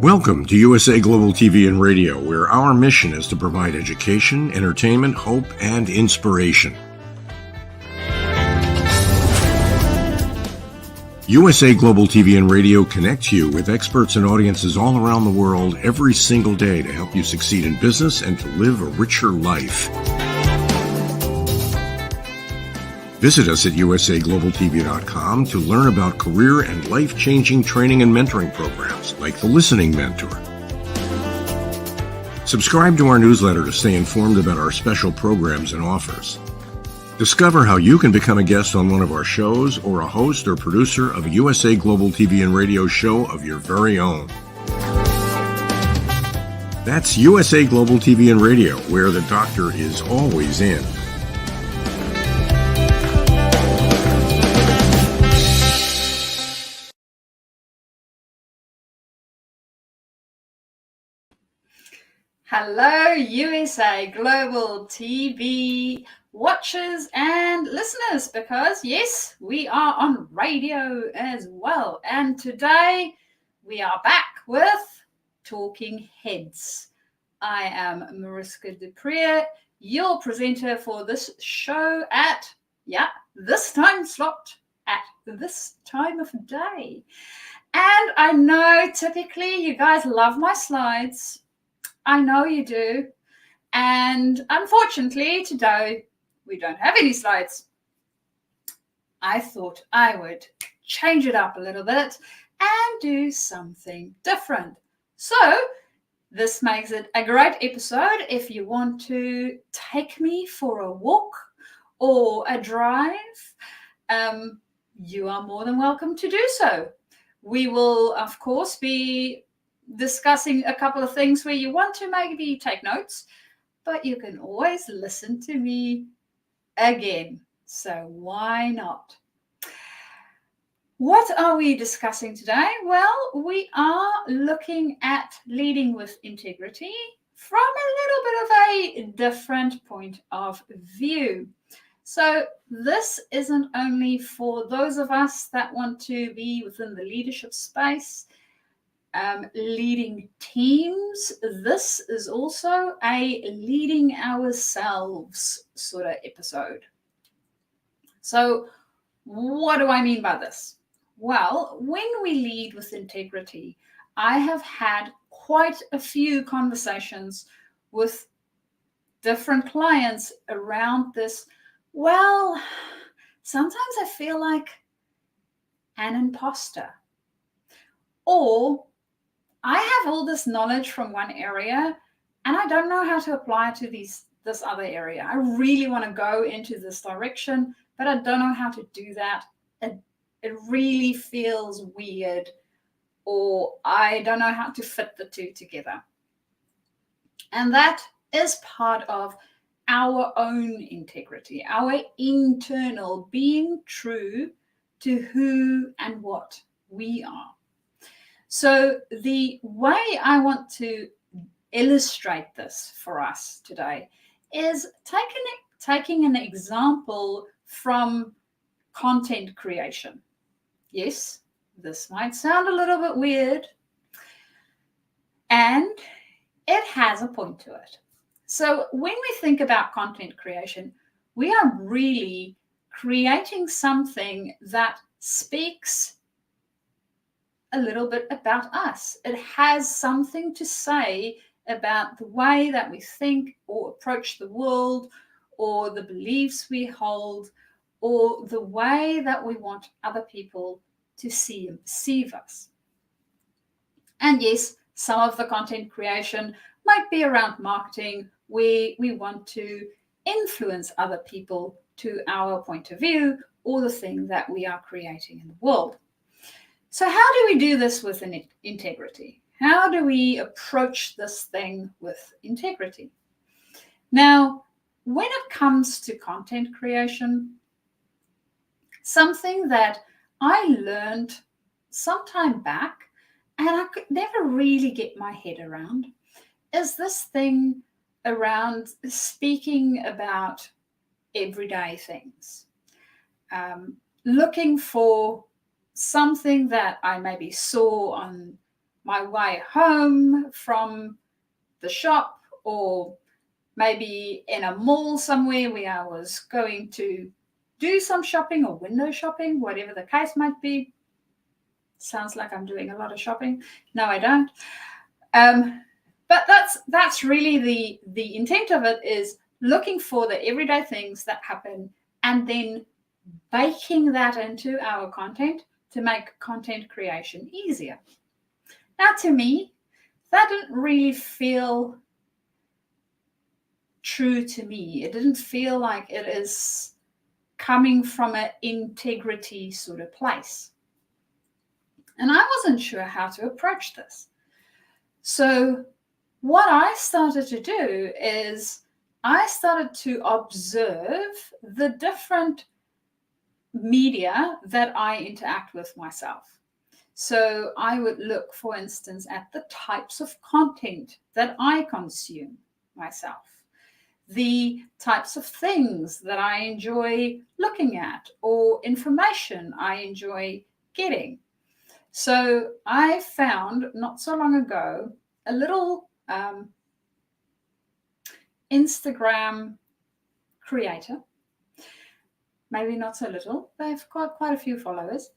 Welcome to USA Global TV and Radio, where our mission is to provide education, entertainment, hope, and inspiration. USA Global TV and Radio connects you with experts and audiences all around the world every single day to help you succeed in business and to live a richer life. Visit us at usaglobaltv.com to learn about career and life-changing training and mentoring programs like the Listening Mentor. Subscribe to our newsletter to stay informed about our special programs and offers. Discover how you can become a guest on one of our shows or a host or producer of a USA Global TV and Radio show of your very own. That's USA Global TV and Radio, where the doctor is always in. Hello, USA Global TV watchers and listeners, because yes, we are on radio as well. And today we are back with Talking Heads. I am Mariska du Preez, your presenter for this show at, this time slot at this time of day. And I know typically you guys love my slides. I know you do. And unfortunately, today we don't have any slides. I thought I would change it up a little bit and do something different. So this makes it a great episode if you want to take me for a walk or a drive. You are more than welcome to do so. We will, of course, be discussing a couple of things where you want to maybe take notes, but you can always listen to me again. So why not? What are we discussing today? Well, we are looking at leading with integrity from a little bit of a different point of view. So this isn't only for those of us that want to be within the leadership space, leading teams. This is also a leading ourselves sort of episode. So what do I mean by this? Well, when we lead with integrity, I have had quite a few conversations with different clients around this. Well, sometimes I feel like an imposter, or I have all this knowledge from one area and I don't know how to apply it to this other area. I really want to go into this direction, but I don't know how to do that. It really feels weird, or I don't know how to fit the two together. And that is part of our own integrity, our internal being true to who and what we are. So the way I want to illustrate this for us today is taking an example from content creation. Yes, this might sound a little bit weird, and it has a point to it. So when we think about content creation, we are really creating something that speaks a little bit about us. It has something to say about the way that we think or approach the world, or the beliefs we hold, or the way that we want other people to see and perceive us. And yes, some of the content creation might be around marketing, where we want to influence other people to our point of view or the thing that we are creating in the world. So how do we do this with integrity? How do we approach this thing with integrity? Now, when it comes to content creation, something that I learned some time back, and I could never really get my head around, is this thing around speaking about everyday things. Looking for something that I maybe saw on my way home from the shop, or maybe in a mall somewhere where I was going to do some shopping or window shopping, whatever the case might be. Sounds like I'm doing a lot of shopping. No, I don't. But that's really the intent of it, is looking for the everyday things that happen and then baking that into our content to make content creation easier. Now, to me, that didn't really feel true to me. It didn't feel like it is coming from an integrity sort of place. And I wasn't sure how to approach this. So what I started to do is I started to observe the different media that I interact with myself. So I would look, for instance, at the types of content that I consume myself, the types of things that I enjoy looking at, or information I enjoy getting. So I found not so long ago a little Instagram creator, maybe not so little, they've got quite a few followers,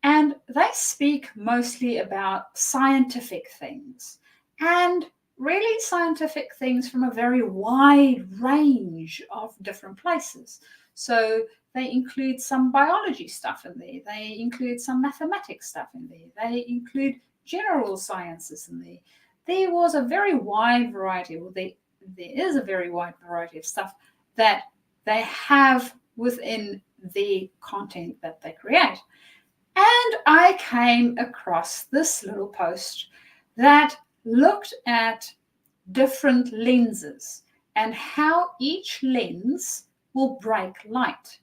and they speak mostly about scientific things, and really scientific things from a very wide range of different places. So they include some biology stuff in there, they include some mathematics stuff in there, they include general sciences in there. There was a very wide variety, or there is a very wide variety of stuff that they have within the content that they create. And I came across this little post that looked at different lenses and how each lens will break light.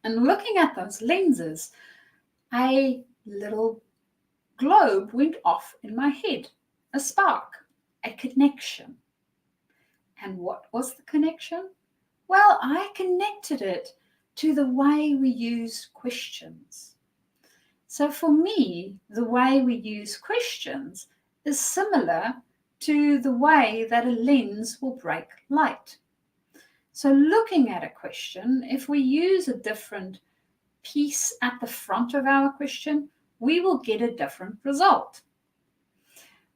And looking at those lenses, a little globe went off in my head, a spark, a connection. And what was the connection? Well, I connected it to the way we use questions. So for me, the way we use questions is similar to the way that a lens will break light. So looking at a question, if we use a different piece at the front of our question, we will get a different result.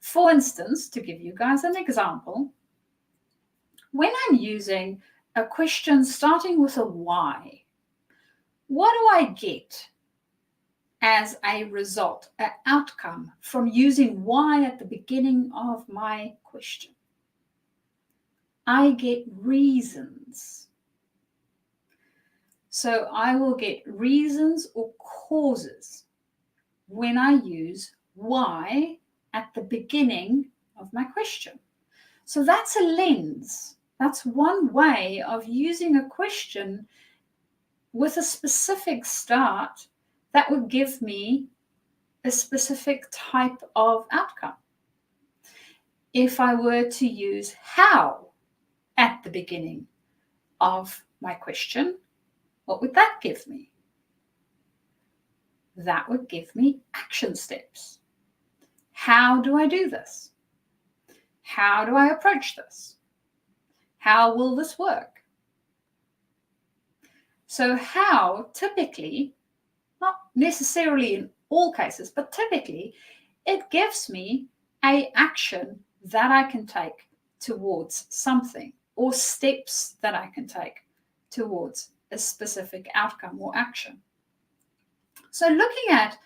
For instance, to give you guys an example, when I'm using a question starting with a why, what do I get as a result, an outcome from using why at the beginning of my question? I get reasons. So I will get reasons or causes when I use why at the beginning of my question. So that's a lens. That's one way of using a question with a specific start that would give me a specific type of outcome. If I were to use how at the beginning of my question, what would that give me? That would give me action steps. How do I do this? How do I approach this? How will this work? So how, typically, not necessarily in all cases, but typically, it gives me an action that I can take towards something, or steps that I can take towards a specific outcome or action. So looking at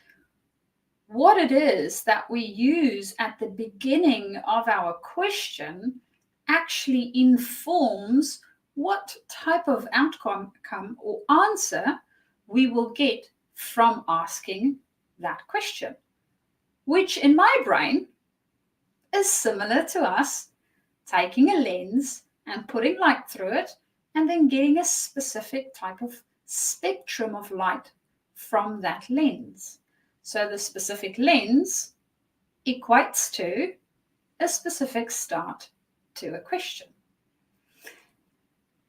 what it is that we use at the beginning of our question actually informs what type of outcome or answer we will get from asking that question, which in my brain is similar to us taking a lens and putting light through it and then getting a specific type of spectrum of light from that lens. So the specific lens equates to a specific start to a question.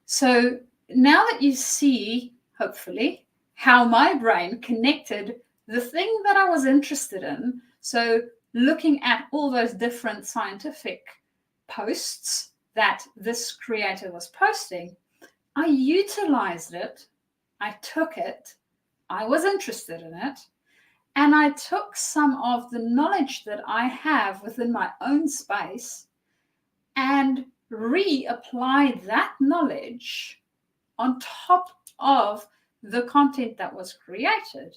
So now that you see, hopefully, how my brain connected the thing that I was interested in So looking at all those different scientific posts that this creator was posting, I utilized it, I took it, I was interested in it, and I took some of the knowledge that I have within my own space and reapplied that knowledge on top of the content that was created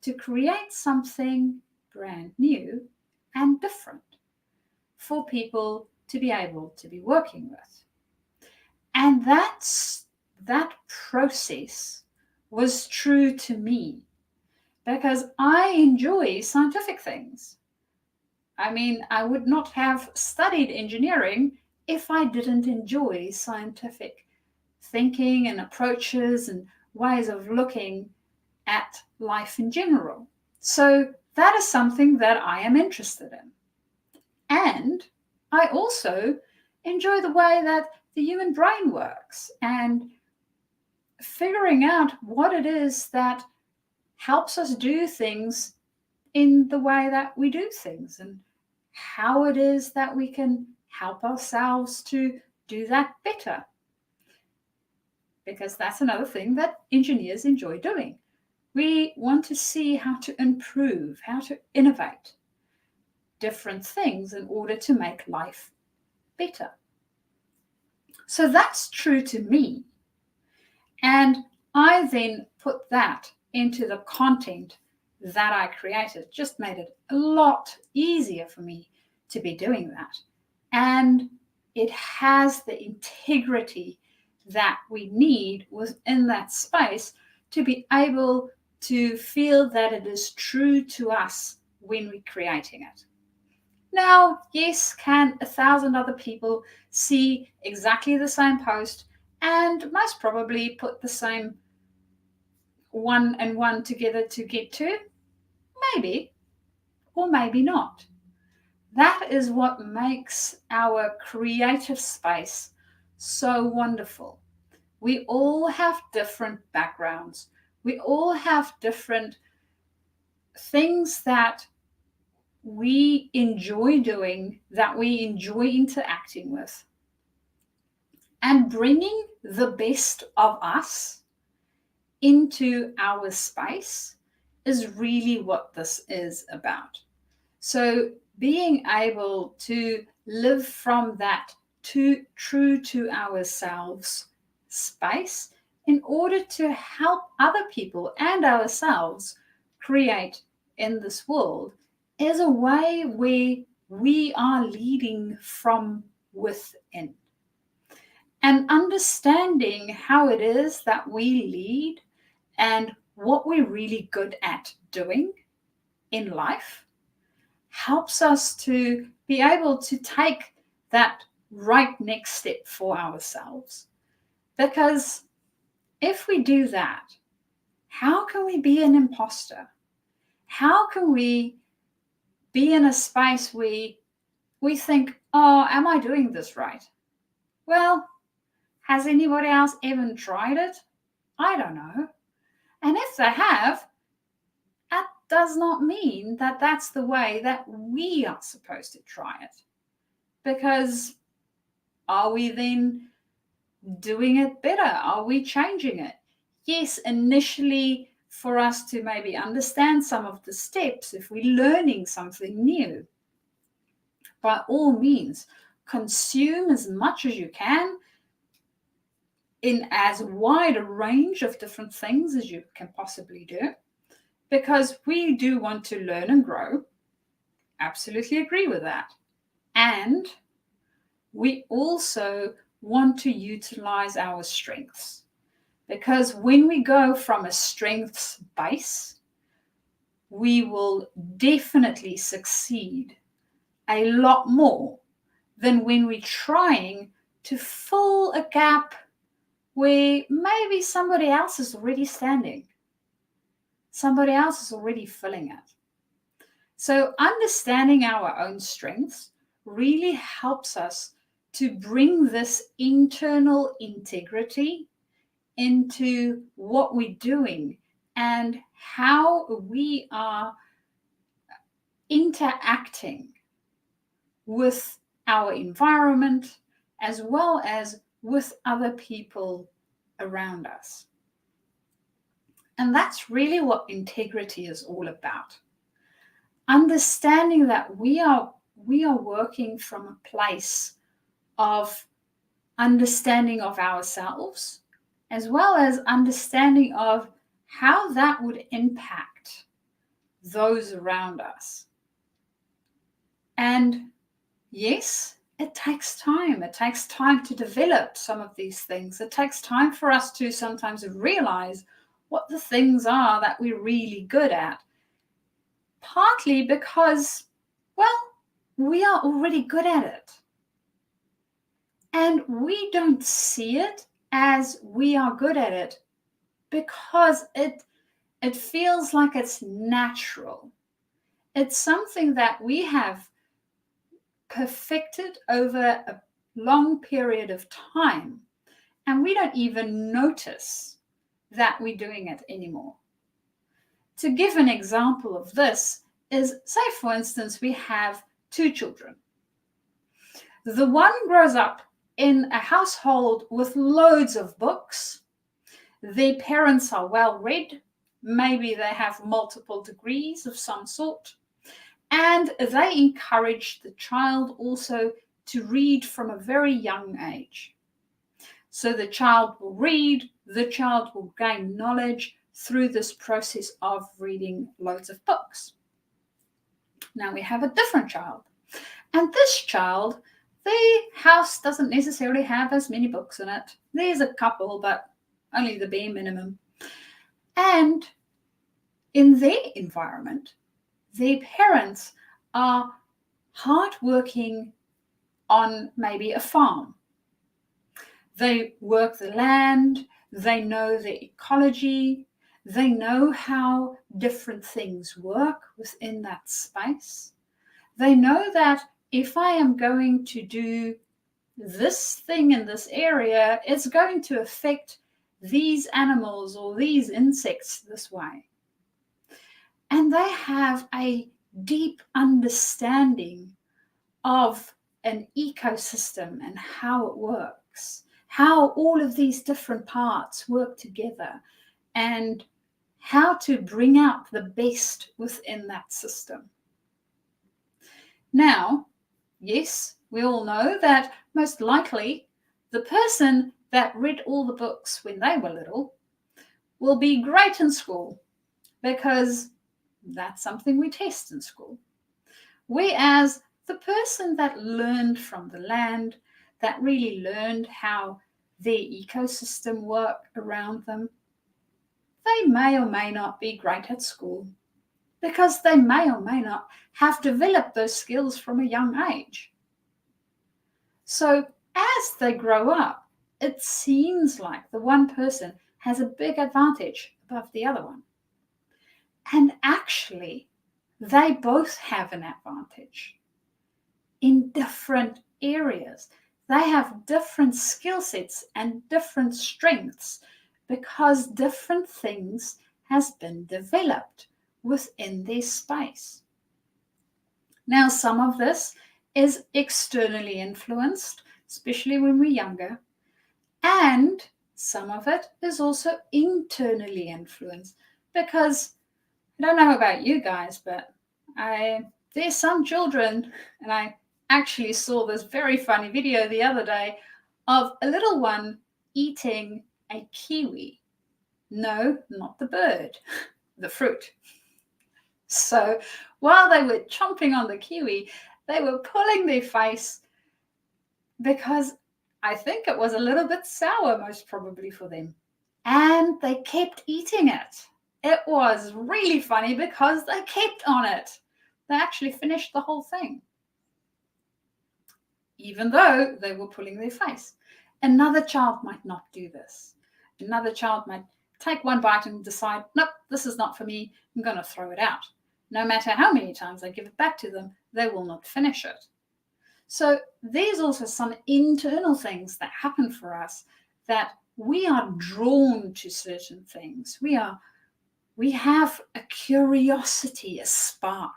to create something brand new and different for people to be able to be working with. And that process was true to me because I enjoy scientific things. I mean, I would not have studied engineering if I didn't enjoy scientific thinking and approaches and ways of looking at life in general. So that is something that I am interested in. And I also enjoy the way that the human brain works and figuring out what it is that helps us do things in the way that we do things and how it is that we can help ourselves to do that better. Because that's another thing that engineers enjoy doing. We want to see how to improve, how to innovate different things in order to make life better. So that's true to me. And I then put that into the content that I created. Just made it a lot easier for me to be doing that. And it has the integrity that we need within that space to be able to feel that it is true to us when we're creating it. Now, yes, can 1,000 other people see exactly the same post and most probably put the same one and one together to get to? Maybe, or maybe not. That is what makes our creative space so wonderful. We all have different backgrounds. We all have different things that we enjoy doing, that we enjoy interacting with. And bringing the best of us into our space is really what this is about. So being able to live from that true to ourselves space in order to help other people and ourselves create in this world is a way where we are leading from within. And understanding how it is that we lead and what we're really good at doing in life helps us to be able to take that right next step for ourselves. Because if we do that, how can we be an imposter? How can we be in a space where we think, oh, am I doing this right? Well, has anybody else even tried it? I don't know. And if they have, that does not mean that that's the way that we are supposed to try it. Because are we then doing it better? Are we changing it? Yes, initially for us to maybe understand some of the steps, if we're learning something new, by all means, consume as much as you can in as wide a range of different things as you can possibly do, because we do want to learn and grow. Absolutely agree with that. And we also want to utilize our strengths, because when we go from a strengths base, we will definitely succeed a lot more than when we're trying to fill a gap where maybe somebody else is already standing. Somebody else is already filling it. So understanding our own strengths really helps us to bring this internal integrity into what we're doing and how we are interacting with our environment as well as with other people around us. And that's really what integrity is all about. Understanding that we are working from a place of understanding of ourselves, as well as understanding of how that would impact those around us. And yes, it takes time. It takes time to develop some of these things. It takes time for us to sometimes realize what the things are that we're really good at. Partly because, well, we are already good at it. And we don't see it as we are good at it because it feels like it's natural. It's something that we have perfected over a long period of time, and we don't even notice that we're doing it anymore. To give an example of this is, say for instance, we have two children. The one grows up in a household with loads of books. Their parents are well read. Maybe they have multiple degrees of some sort. And they encourage the child also to read from a very young age. So the child will read, the child will gain knowledge through this process of reading loads of books. Now we have a different child. And this child, the house doesn't necessarily have as many books in it. There's a couple, but only the bare minimum. And in their environment, their parents are hardworking on maybe a farm. They work the land, they know the ecology, they know how different things work within that space. They know that if I am going to do this thing in this area, it's going to affect these animals or these insects this way. And they have a deep understanding of an ecosystem and how it works, how all of these different parts work together, and how to bring out the best within that system. Now, yes, we all know that most likely the person that read all the books when they were little will be great in school, because that's something we test in school. Whereas the person that learned from the land, that really learned how their ecosystem worked around them, they may or may not be great at school, because they may or may not have developed those skills from a young age. So as they grow up, it seems like the one person has a big advantage above the other one. And actually, they both have an advantage in different areas. They have different skill sets and different strengths because different things has been developed within their space. Now, some of this is externally influenced, especially when we're younger, and some of it is also internally influenced, because I don't know about you guys, but there's some children, and I actually saw this very funny video the other day of a little one eating a kiwi. No, not the bird, the fruit. So while they were chomping on the kiwi, they were pulling their face because I think it was a little bit sour, most probably for them. And they kept eating it. It was really funny because they kept on it. They actually finished the whole thing, even though they were pulling their face. Another child might not do this. Another child might take one bite and decide, nope, this is not for me. I'm going to throw it out. No matter how many times I give it back to them, they will not finish it. So there's also some internal things that happen for us, that we are drawn to certain things. We have a curiosity, a spark.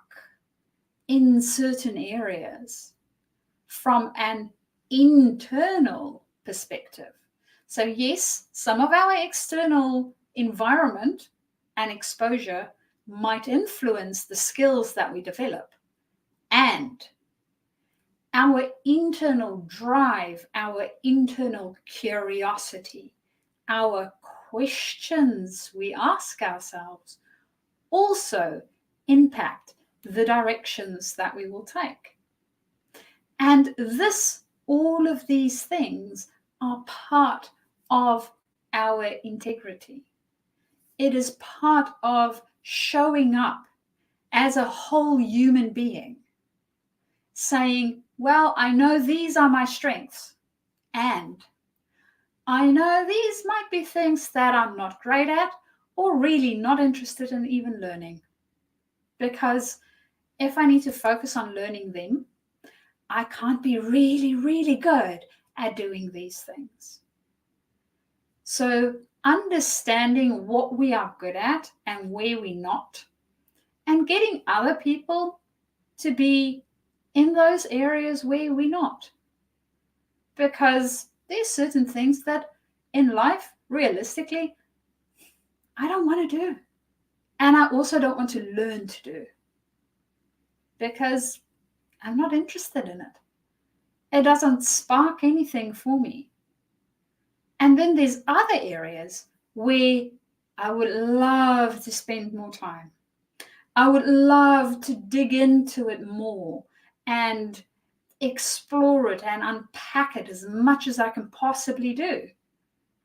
in certain areas from an internal perspective. So yes, some of our external environment and exposure might influence the skills that we develop, and our internal drive, our internal curiosity, our questions we ask ourselves also impact the directions that we will take. And all of these things are part of our integrity. It is part of showing up as a whole human being, saying, well, I know these are my strengths, and I know these might be things that I'm not great at or really not interested in even learning. Because if I need to focus on learning them, I can't be really, really good at doing these things. So understanding what we are good at and where we're not, and getting other people to be in those areas where we're not. Because there's certain things that in life, realistically, I don't want to do. And I also don't want to learn to do. Because I'm not interested in it. It doesn't spark anything for me. And then there's other areas where I would love to spend more time. I would love to dig into it more and explore it and unpack it as much as I can possibly do.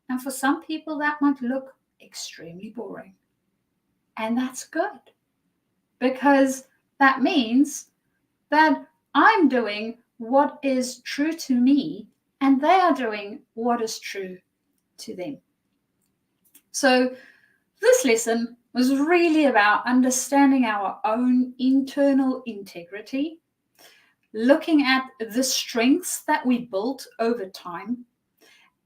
And for some people, that might look extremely boring. And that's good, because that means that I'm doing what is true to me and they are doing what is true to them. So this lesson was really about understanding our own internal integrity, looking at the strengths that we built over time,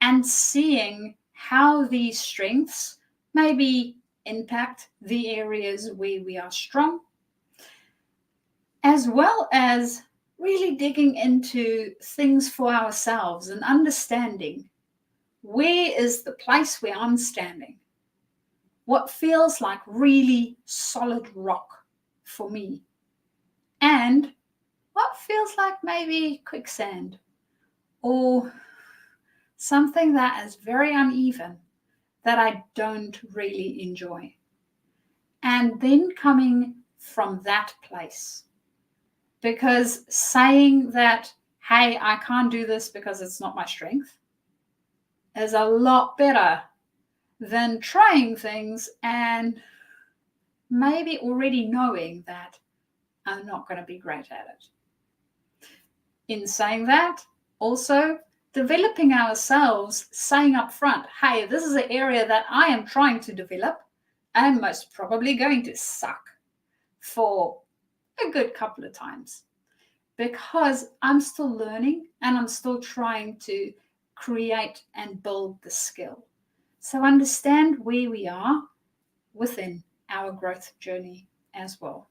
and seeing how these strengths maybe impact the areas where we are strong, as well as really digging into things for ourselves and understanding where is the place where I'm standing, what feels like really solid rock for me, and what feels like maybe quicksand or something that is very uneven that I don't really enjoy. And then coming from that place. Because saying that, hey, I can't do this because it's not my strength, is a lot better than trying things and maybe already knowing that I'm not going to be great at it. In saying that, also developing ourselves, saying up front, hey, this is an area that I am trying to develop and most probably going to suck for a good couple of times, because I'm still learning and I'm still trying to create and build the skill. So understand where we are within our growth journey as well.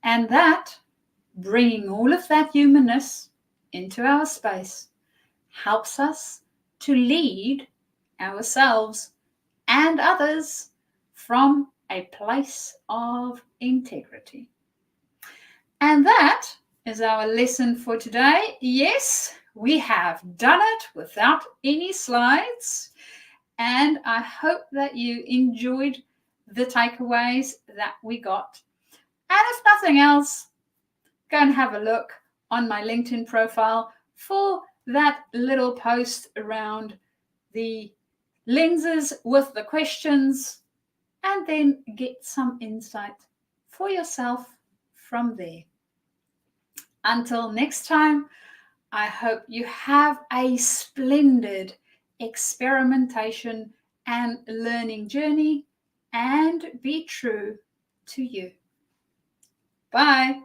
And that, bringing all of that humanness into our space, helps us to lead ourselves and others from a place of integrity. And that is our lesson for today. Yes, we have done it without any slides. And I hope that you enjoyed the takeaways that we got. And if nothing else, go and have a look on my LinkedIn profile for that little post around the lenses with the questions, and then get some insight for yourself from there. Until next time, I hope you have a splendid experimentation and learning journey, and be true to you. Bye.